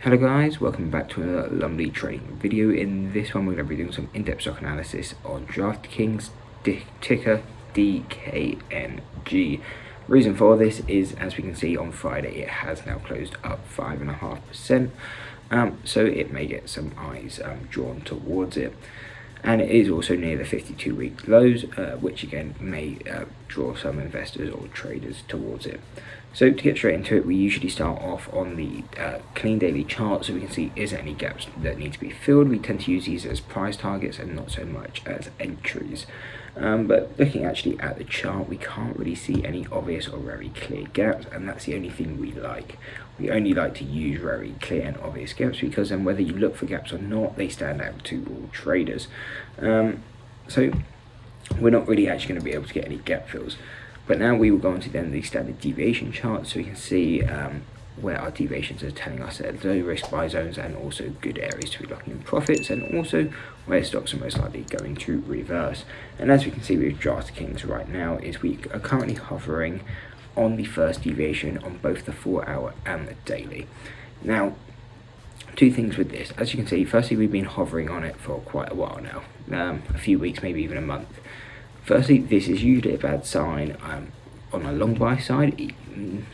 Hello guys, welcome back to another lovely trading video. In this one we're going to be doing some in-depth stock analysis on DraftKings, ticker DKNG. Reason for this is, as we can see on Friday, it has now closed up 5.5%, so it may get some eyes drawn towards it. And it is also near the 52-week lows, which again may draw some investors or traders towards it. So to get straight into it, we usually start off on the clean daily chart, so we can see is there any gaps that need to be filled. We tend to use these as price targets and not so much as entries. But looking actually at the chart, we can't really see any obvious or very clear gaps, and that's the only thing we like. We only like to use very clear and obvious gaps, because then whether you look for gaps or not, they stand out to all traders. So we're not really actually going to be able to get any gap fills. But now we will go on to then the standard deviation chart, so we can see where our deviations are telling us that low risk buy zones and also good areas to be locking in profits, and also where stocks are most likely going to reverse. And as we can see with DraftKings right now, is we are currently hovering on the first deviation on both the 4-hour and the daily. Now, two things with this. As you can see, firstly, we've been hovering on it for quite a while now, a few weeks, maybe even a month. Firstly, this is usually a bad sign on a long buy side.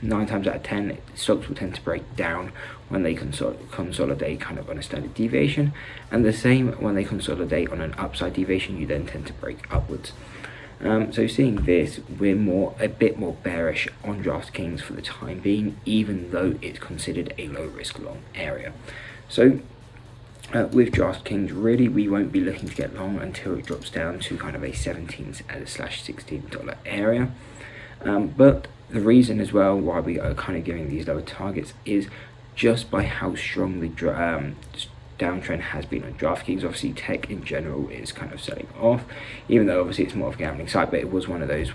9 times out of 10, stocks will tend to break down when they consolidate kind of on a standard deviation, and the same when they consolidate on an upside deviation, you then tend to break upwards. So seeing this, we're a bit more bearish on DraftKings for the time being, even though it's considered a low risk long area. So with DraftKings, really we won't be looking to get long until it drops down to kind of a $17/$16 area. But the reason as well why we are kind of giving these lower targets is just by how strong the downtrend has been on DraftKings. Obviously tech in general is kind of selling off, even though obviously it's more of a gambling site, but it was one of those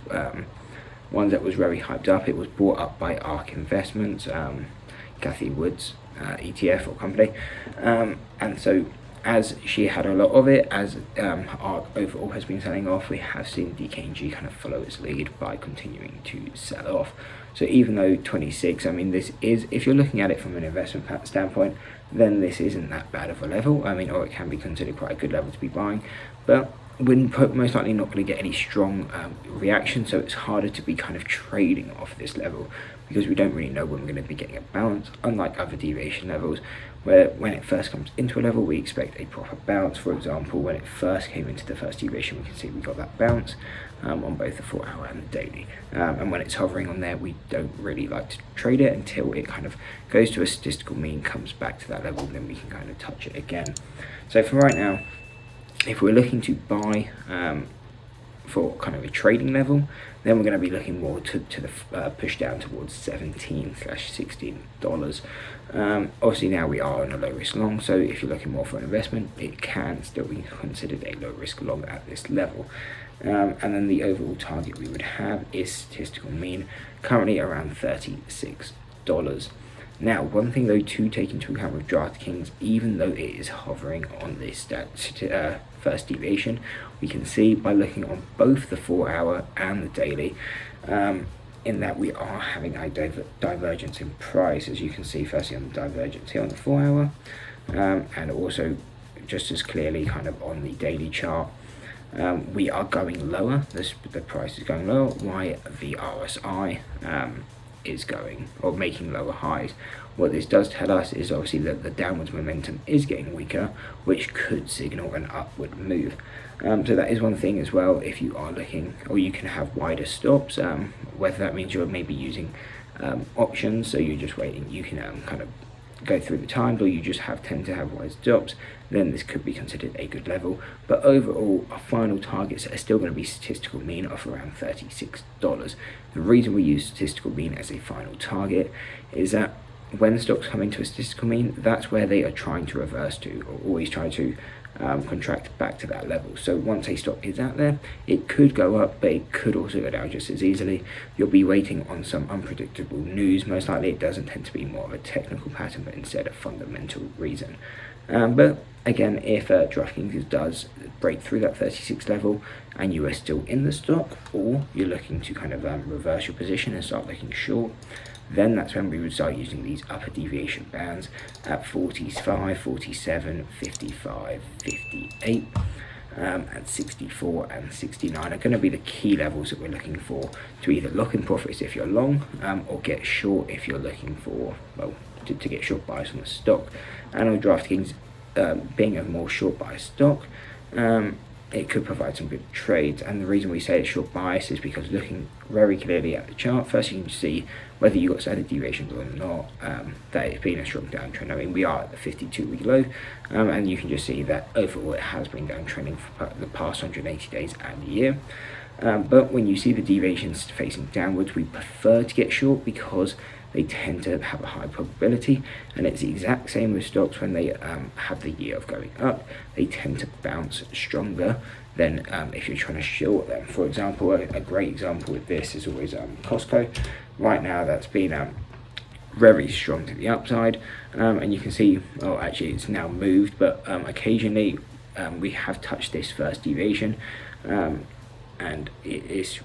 ones that was very hyped up. It was bought up by ARK Investments, Cathy Wood's ETF or company, and so as she had a lot of it, as ARK overall has been selling off, we have seen DKNG kind of follow its lead by continuing to sell off. So even though 26, I mean, this is, if you're looking at it from an investment standpoint, then this isn't that bad of a level. I mean, or it can be considered quite a good level to be buying, but we're most likely not going to get any strong reaction, so it's harder to be kind of trading off this level, because we don't really know when we're going to be getting a bounce, unlike other deviation levels, where when it first comes into a level, we expect a proper bounce. For example, when it first came into the first deviation, we can see we got that bounce on both the 4-hour and the daily. And when it's hovering on there, we don't really like to trade it until it kind of goes to a statistical mean, comes back to that level, and then we can kind of touch it again. So for right now, if we're looking to buy for kind of a trading level, then we're going to be looking more to the push down towards $17/$16. Obviously now we are in a low risk long, so if you're looking more for an investment, it can still be considered a low risk long at this level. And then the overall target we would have is statistical mean, currently around $36. Now, one thing though to take into account with DraftKings, even though it is hovering on this first deviation, we can see by looking on both the 4-hour and the daily, in that we are having a divergence in price, as you can see firstly on the divergence here on the 4-hour, and also just as clearly kind of on the daily chart. We are going lower, the price is going lower, while the RSI is going or making lower highs. What this does tell us is obviously that the downwards momentum is getting weaker, which could signal an upward move. So that is one thing as well. If you are looking, or you can have wider stops, whether that means you're maybe using options, so you're just waiting, you can kind of go through the times, or you just tend to have wide stops, then this could be considered a good level. But overall, our final targets are still going to be statistical mean of around $36. The reason we use statistical mean as a final target is that when stocks come into a statistical mean, that's where they are trying to reverse to, or always try to contract back to that level. So once a stock is out there, it could go up, but it could also go down just as easily. You'll be waiting on some unpredictable news. Most likely it doesn't tend to be more of a technical pattern, but instead a fundamental reason. But again, if DraftKings does break through that 36 level and you are still in the stock, or you're looking to kind of reverse your position and start looking short, then that's when we would start using these upper deviation bands at 45, 47, 55, 58. And 64 and 69 are going to be the key levels that we're looking for to either lock in profits if you're long, or get short if you're looking for, well, to get short bias on the stock. And on DraftKings, being a more short bias stock, it could provide some good trades. And the reason we say it's short bias is because looking very clearly at the chart, first you can see whether you got standard deviations or not, that it's been a strong downtrend. I mean, we are at the 52-week low, and you can just see that overall it has been downtrending for the past 180 days and a year. But when you see the deviations facing downwards, we prefer to get short because they tend to have a high probability, and it's the exact same with stocks. When they have the year of going up, they tend to bounce stronger than if you're trying to short them. For example, a great example with this is always Costco. Right now, that's been very strong to the upside, and you can see, well, actually it's now moved, but occasionally we have touched this first deviation, and it's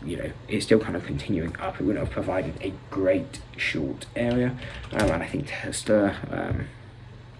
still kind of continuing up. It wouldn't have provided a great short area, and I think Tesla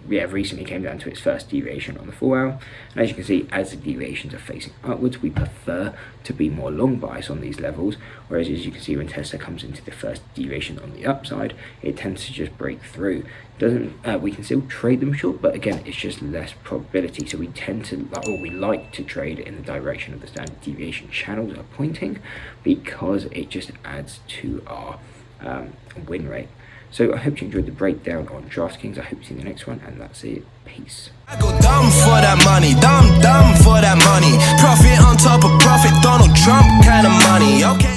recently came down to its first deviation on the 4 hour, and as you can see, as the deviations are facing upwards, we prefer to be more long bias on these levels, whereas as you can see, when Tesla comes into the first deviation on the upside, it tends to just break through. We can still trade them short, but again, it's just less probability, so we tend to, or we like to trade in the direction of the standard deviation channels are pointing, because it just adds to our win rate. So I hope you enjoyed the breakdown on DraftKings. I hope to see you in the next one, and that's it. Peace. I go dumb for that money, dumb for that money. Profit on top of profit, Donald Trump kind of money, okay?